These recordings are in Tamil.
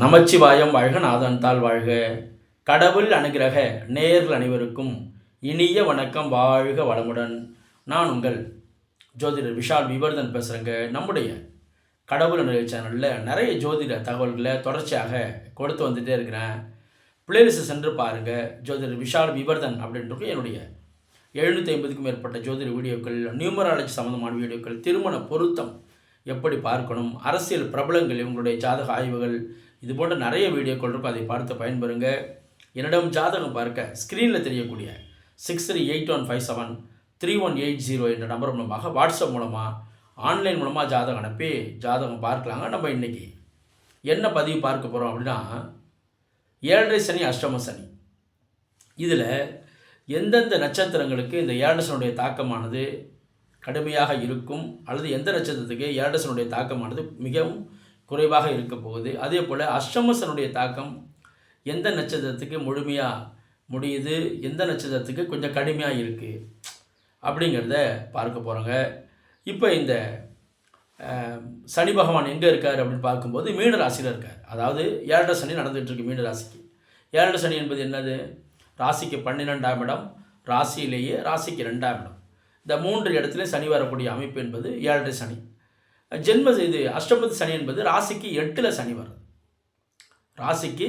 நமச்சிவாயம் வாழ்க, நாதன் தாள் வாழ்க. கடவுள் அனுகிரக நேயர்கள் அனைவருக்கும் இனிய வணக்கம், வாழ்க வளமுடன். நான் உங்கள் ஜோதிடர் விஷால் விவர்தன் பேசுகிறேங்க. நம்முடைய கடவுள் அனுகிரக சேனலில் நிறைய ஜோதிட தகவல்களை தொடர்ச்சியாக கொடுத்து வந்துகிட்டே இருக்கிறேன். பிளேலிஸ்ட் சென்று பாருங்கள். ஜோதிடர் விஷால் விவர்தன் அப்படின்றது என்னுடைய 750க்கும் மேற்பட்ட ஜோதிட வீடியோக்கள், நியூமராலஜி சம்மந்தமான வீடியோக்கள், திருமண பொருத்தம் எப்படி பார்க்கணும், அரசியல் பிரபலங்கள் இவங்களுடைய ஜாதக ஆய்வுகள், இது போன்ற நிறைய வீடியோக்கள் இருக்கும். அதை பார்த்து பயன்பெறுங்க. என்னிடம் ஜாதகம் பார்க்க ஸ்க்ரீனில் தெரியக்கூடிய 6381573180 என்ற நம்பர் மூலமாக, வாட்ஸ்அப் மூலமாக, ஆன்லைன் மூலமாக ஜாதகம் அனுப்பி ஜாதகம் பார்க்கலாங்க. நம்ம இன்றைக்கி என்ன பதிவு பார்க்க போகிறோம் அப்படின்னா, 7.5 சனி, அஷ்டம சனி. இதில் எந்தெந்த நட்சத்திரங்களுக்கு இந்த 7.5 சனியுடைய தாக்கமானது கடுமையாக இருக்கும், அல்லது எந்த நட்சத்திரத்துக்கு 7.5 சனியுடைய தாக்கமானது மிகவும் குறைவாக இருக்க போகுது, அதே போல் அஷ்டம சனியுடைய தாக்கம் எந்த நட்சத்திரத்துக்கு முழுமையாக முடியுது, எந்த நட்சத்திரத்துக்கு கொஞ்சம் கடுமையாக இருக்குது அப்படிங்கிறத பார்க்க போகிறோங்க. இப்போ இந்த சனி பகவான் எங்கே இருக்கார் அப்படின்னு பார்க்கும்போது மீன ராசியில் இருக்கார். அதாவது 7.5 சனி நடந்துகிட்ருக்கு மீன ராசிக்கு. 7.5 சனி என்பது என்னது? ராசிக்கு 12ஆம் இடம், ராசியிலேயே ராசிக்கு 2ஆம் இடம். இந்த 3 இடத்துல சனி வரக்கூடிய அமைப்பு என்பது 7.5 சனி. இது அஷ்டமத்து சனி என்பது ராசிக்கு 8ல் சனி வருது, ராசிக்கு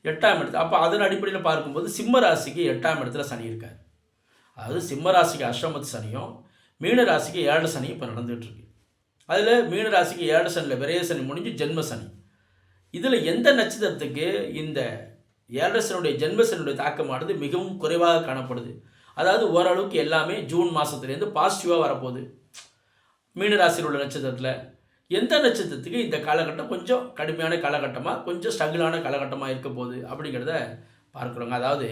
8ஆம் இடத்துல. அப்போ அதன் அடிப்படையில் பார்க்கும்போது சிம்ம ராசிக்கு 8ஆம் இடத்துல சனி இருக்கார். அதாவது சிம்ம ராசிக்கு அஷ்டமத்து சனியும் மீன ராசிக்கு 7 சனி இப்போ நடந்துகிட்ருக்கு. அதில் மீன ராசிக்கு 7 சனியில் விரைய சனி முடிஞ்சு ஜென்ம சனி. இதில் எந்த நட்சத்திரத்துக்கு இந்த 7 சனியுடைய ஜென்ம சனியுடைய தாக்கமானது மிகவும் குறைவாக காணப்படுது, அதாவது ஓரளவுக்கு எல்லாமே ஜூன் மாதத்துலேருந்து பாசிட்டிவாக வரப்போகுது. மீனராசியில் உள்ள நட்சத்திரத்தில் எந்த நட்சத்திரத்துக்கு இந்த காலகட்டம் கொஞ்சம் கடுமையான காலகட்டமாக, கொஞ்சம் ஸ்ட்ரகிளான காலகட்டமாக இருக்க போகுது அப்படிங்கிறத பார்க்குறோங்க. அதாவது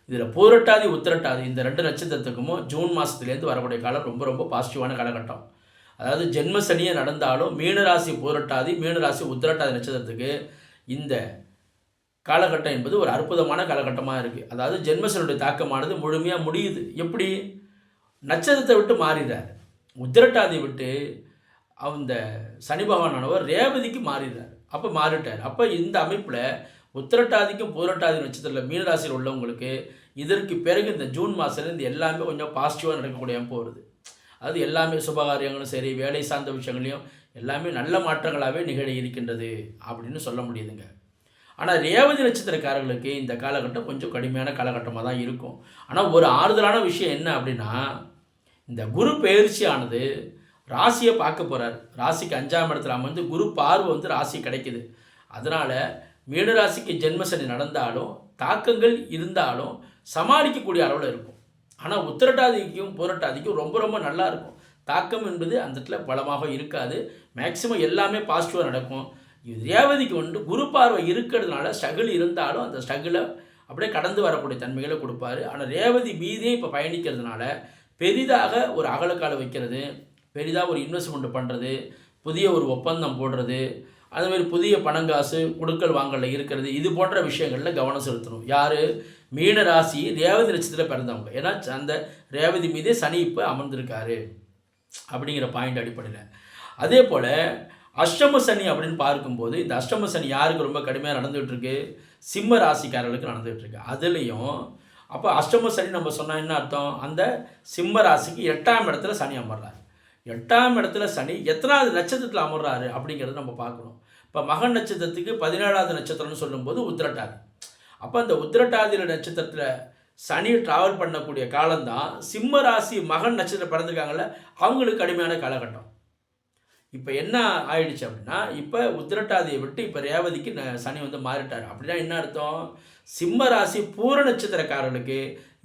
இதில் பூரட்டாதி, உத்திரட்டாதி இந்த 2 நட்சத்திரத்துக்கும் ஜூன் மாதத்துலேருந்து வரக்கூடிய காலம் ரொம்ப ரொம்ப பாசிட்டிவான காலகட்டம். அதாவது ஜென்ம சனியே நடந்தாலும் மீனராசி பூரட்டாதி, மீனராசி உத்திரட்டாதி நட்சத்திரத்துக்கு இந்த காலகட்டம் என்பது ஒரு அற்புதமான காலகட்டமாக இருக்குது. அதாவது ஜென்மசனுடைய தாக்கமானது முழுமையாக முடியுது. எப்படி? நட்சத்திரத்தை விட்டு மாறிடுறார். உத்திரட்டாதி விட்டு அந்த சனி பகவானானவர் ரேவதிக்கு மாறிடுறார். அப்போ மாறிட்டார். அப்போ இந்த அமைப்பில் உத்திரட்டாதிக்கும் பூரட்டாதி நட்சத்திரத்தில் மீனராசியில் உள்ளவங்களுக்கு இதற்கு பிறகு இந்த ஜூன் மாதத்துலேருந்து எல்லாமே கொஞ்சம் பாசிட்டிவாக நடக்கக்கூடிய அமைப்பு வருது. அது எல்லாமே சுபகாரியங்களும் சரி, வேலை சார்ந்த விஷயங்களையும் எல்லாமே நல்ல மாற்றங்களாகவே நிகழ இருக்கின்றது அப்படின்னு சொல்ல முடியுதுங்க. ஆனால் ரேவதி நட்சத்திரக்காரர்களுக்கு இந்த காலகட்டம் கொஞ்சம் கடுமையான காலகட்டமாக தான் இருக்கும். ஆனால் ஒரு ஆறுதலான விஷயம் என்ன அப்படின்னா, இந்த குரு பெயர்ச்சியானது ராசியை பார்க்க போகிறார். ராசிக்கு 5ஆம் இடத்துல அமர்ந்து குரு பார்வை ராசி கிடைக்குது. அதனால் மீனராசிக்கு ஜென்மசனி நடந்தாலும் தாக்கங்கள் இருந்தாலும் சமாளிக்கக்கூடிய அளவில் இருக்கும். ஆனால் உத்திரட்டாதிக்கும் பூரட்டாதிக்கும் ரொம்ப ரொம்ப நல்லா இருக்கும். தாக்கம் என்பது அந்த இடத்துல பலமாக இருக்காது. மேக்சிமம் எல்லாமே பாசிட்டிவாக நடக்கும். ரேவதிக்கு குரு பார்வை இருக்கிறதுனால ஸ்ட்ரகிள் இருந்தாலும் அந்த ஸ்ட்ரகிளை அப்படியே கடந்து வரக்கூடிய தன்மைகளை கொடுப்பாரு. ஆனால் ரேவதி மீதே இப்போ பயணிக்கிறதுனால பெரிதாக ஒரு அகலக்கால வைக்கிறது, பெரிதாக ஒரு இன்வெஸ்ட்மெண்ட் பண்ணுறது, புதிய ஒரு ஒப்பந்தம் போடுறது, அதுமாதிரி புதிய பணங்காசு கொடுக்கல் வாங்கலில் இருக்கிறது, இது போன்ற விஷயங்களில் கவனம் செலுத்தணும். யார்? மீன ராசி ரேவதி நட்சத்திரத்தில் பிறந்தவங்க. ஏன்னா அந்த ரேவதி மீதே சனி இப்போ அமர்ந்திருக்காரு அப்படிங்கிற பாயிண்ட் அடிப்படையில். அதே போல் அஷ்டம சனி அப்படின்னு பார்க்கும்போது இந்த அஷ்டம சனி யாருக்கு ரொம்ப கடுமையாக நடந்துகிட்ருக்கு? சிம்ம ராசிக்காரர்களுக்கு நடந்துகிட்ருக்கு. அதுலேயும் அப்போ அஷ்டம சனி நம்ம சொன்னால் என்ன அர்த்தம்? அந்த சிம்ம ராசிக்கு 8ஆம் இடத்துல சனி அமர்றாரு. 8ஆம் இடத்துல சனி எத்தனாவது நட்சத்திரத்தில் அமர்றாரு அப்படிங்கிறத நம்ம பார்க்கணும். இப்போ மகன் நட்சத்திரத்துக்கு 17ஆவது நட்சத்திரம்னு சொல்லும்போது உத்திரட்டாதி. அப்போ அந்த உத்திரட்டாதியில் நட்சத்திரத்தில் சனி ட்ராவல் பண்ணக்கூடிய காலம்தான் சிம்ம ராசி மகன் நட்சத்திரம் பிறந்திருக்காங்கல்ல, அவங்களுக்கு கடுமையான காலகட்டம். இப்போ என்ன ஆயிடுச்சு அப்படின்னா, இப்போ உத்திரட்டாதியை விட்டு இப்போ ரேவதிக்கு சனி மாறிட்டார். அப்படின்னா என்ன அர்த்தம்? சிம்ம ராசி பூர நட்சத்திரக்காரர்களுக்கு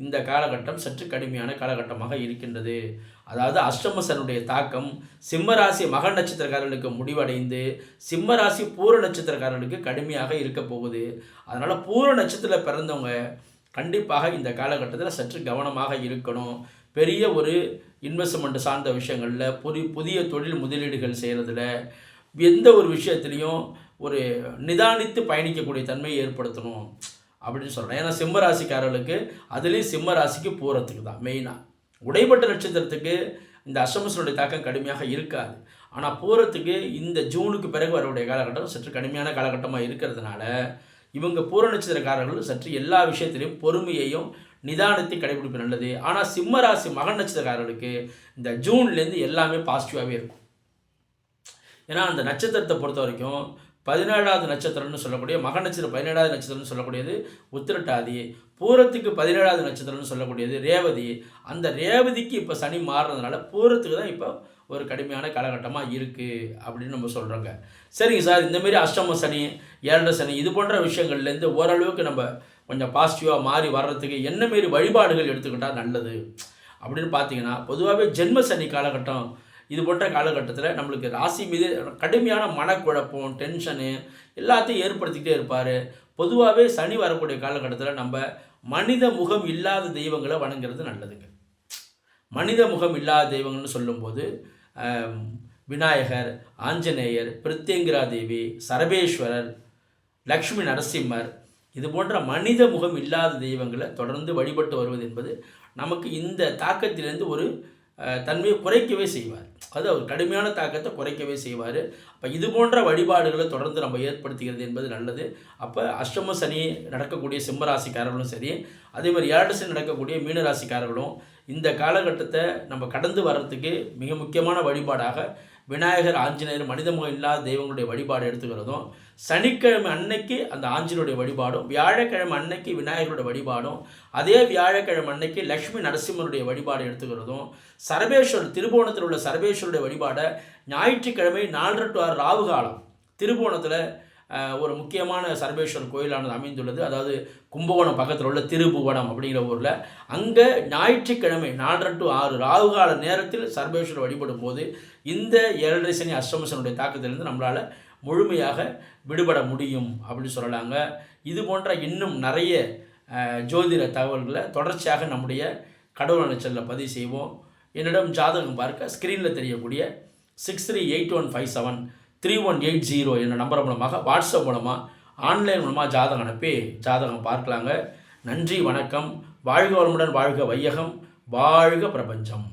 இந்த காலகட்டம் சற்று கடுமையான காலகட்டமாக இருக்கின்றது. அதாவது அஷ்டம சனுடைய தாக்கம் சிம்ம ராசி மகன் நட்சத்திரக்காரர்களுக்கு முடிவடைந்து சிம்ம ராசி பூர நட்சத்திரக்காரர்களுக்கு கடுமையாக இருக்க போகுது. அதனால் பூர நட்சத்திரத்தில் பிறந்தவங்க கண்டிப்பாக இந்த காலகட்டத்தில் சற்று கவனமாக இருக்கணும். பெரிய ஒரு இன்வெஸ்ட்மெண்ட் சார்ந்த விஷயங்களில், புதிய தொழில் முதலீடுகள் செய்கிறதுல, எந்த ஒரு விஷயத்துலையும் ஒரு நிதானித்து பயணிக்கக்கூடிய தன்மையை ஏற்படுத்தணும் அப்படின்னு சொல்கிறேன். ஏன்னா சிம்ம ராசிக்காரர்களுக்கு அதுலேயும் சிம்ம ராசிக்கு போகிறதுக்கு தான் மெயினாக. உடைப்பட்ட நட்சத்திரத்துக்கு இந்த அஷ்டமசனுடைய தாக்கம் கடுமையாக இருக்காது. ஆனால் பூரத்துக்கு இந்த ஜூனுக்கு பிறகு வரக்கூடிய காலகட்டம் சற்று கடுமையான காலகட்டமாக இருக்கிறதுனால இவங்க பூர நட்சத்திரக்காரர்கள் சற்று எல்லா விஷயத்திலையும் பொறுமையையும் நிதானத்தை கடைபிடிப்பு நல்லது. ஆனால் சிம்ம ராசி மகன் நட்சத்திரக்காரர்களுக்கு இந்த ஜூன்லேருந்து எல்லாமே பாசிட்டிவாகவே இருக்கும். ஏன்னா அந்த நட்சத்திரத்தை பொறுத்த வரைக்கும் 17வது நட்சத்திரம்னு சொல்லக்கூடிய மக நட்சத்திரம் 17வது நட்சத்திரம்னு சொல்லக்கூடியது உத்திரட்டாதி, பூரத்துக்கு 17வது நட்சத்திரம்னு சொல்லக்கூடியது ரேவதி. அந்த ரேவதிக்கு இப்போ சனி மாறுறதுனால பூரத்துக்கு தான் இப்போ ஒரு கடுமையான காலகட்டமாக இருக்குது அப்படின்னு நம்ம சொல்கிறோங்க. சரிங்க சார், இந்தமாரி அஷ்டம சனி, ஏழரை சனி இது போன்ற விஷயங்கள்லேருந்து ஓரளவுக்கு நம்ம கொஞ்சம் பாசிட்டிவாக மாறி வர்றதுக்கு என்ன மாரி வழிபாடுகள் எடுத்துக்கிட்டால் நல்லது அப்படின்னு பார்த்தீங்கன்னா, பொதுவாகவே ஜென்ம சனி காலகட்டம் இது போன்ற காலகட்டத்தில் நம்மளுக்கு ராசி மீது கடுமையான மனக்குழப்பம், டென்ஷனு எல்லாத்தையும் ஏற்படுத்திக்கிட்டே இருப்பார். பொதுவாகவே சனி வரக்கூடிய காலகட்டத்தில் நம்ம மனித முகம் இல்லாத தெய்வங்களை வணங்குறது நல்லதுங்க. மனித முகம் இல்லாத தெய்வங்கள்னு சொல்லும்போது விநாயகர், ஆஞ்சநேயர், பிரித்யங்கிரா தேவி, சரபேஸ்வரர், லக்ஷ்மி நரசிம்மர் இது போன்ற மனித முகம் இல்லாத தெய்வங்களை தொடர்ந்து வழிபட்டு வருவது என்பது நமக்கு இந்த தாக்கத்திலிருந்து ஒரு தன்மையை குறைக்கவே செய்வார். அது அவர் கடுமையான தாக்கத்தை குறைக்கவே செய்வார். அப்போ இது போன்ற வழிபாடுகளை தொடர்ந்து நம்ம ஏற்படுத்துகிறது என்பது நல்லது. அப்போ அஷ்டம சனி நடக்கக்கூடிய சிம்மராசிக்காரர்களும் சரி, அதே மாதிரி ஏழரை சனி நடக்கக்கூடிய மீனராசிக்காரர்களும் இந்த காலகட்டத்தை நம்ம கடந்து வர்றதுக்கு மிக முக்கியமான வழிபாடாக விநாயகர், ஆஞ்சநேயர், மனிதமுகம் இல்லாத தெய்வங்களுடைய வழிபாடு எடுத்துக்கிறதும், சனிக்கிழமை அன்னைக்கு அந்த ஆஞ்சனுடைய வழிபாடும், வியாழக்கிழமை அன்னைக்கு விநாயகருடைய வழிபாடும், அதே வியாழக்கிழமை அன்னைக்கு லக்ஷ்மி நரசிம்மருடைய வழிபாடு எடுத்துக்கிறதும், சரபேஸ்வரர் திருபுவனத்தில் உள்ள சரபேஸ்வருடைய வழிபாடை ஞாயிற்றுக்கிழமை 4 to 6 ராவு காலம் திருபுவனத்தில் ஒரு முக்கியமான சர்வேஸ்வரர் கோயிலானது அமைந்துள்ளது. அதாவது கும்பகோணம் பக்கத்தில் உள்ள திருபுவனம் அப்படிங்கிற ஊரில் அங்கே ஞாயிற்றுக்கிழமை 4 to 6 ராகுகால நேரத்தில் சர்வேஸ்வரர் வழிபடும் போது இந்த 7.5 சனி அஷ்டமசனுடைய தாக்கத்திலிருந்து நம்மளால் முழுமையாக விடுபட முடியும் அப்படின்னு சொல்லலாங்க. இது போன்ற இன்னும் நிறைய ஜோதிட தகவல்களை தொடர்ச்சியாக நம்முடைய கடவுள் நிச்சலில் பதிவு செய்வோம். என்னிடம் ஜாதகம் பார்க்க ஸ்க்ரீனில் தெரியக்கூடிய 6381573180 என்ற நம்பர் மூலமாக வாட்ஸ்அப் மூலமாக ஆன்லைன் மூலமாக ஜாதகம் அனுப்பி ஜாதகம் பார்க்கலாங்க. நன்றி, வணக்கம். வாழ்க வளமுடன், வாழ்க வையகம், வாழ்க பிரபஞ்சம்.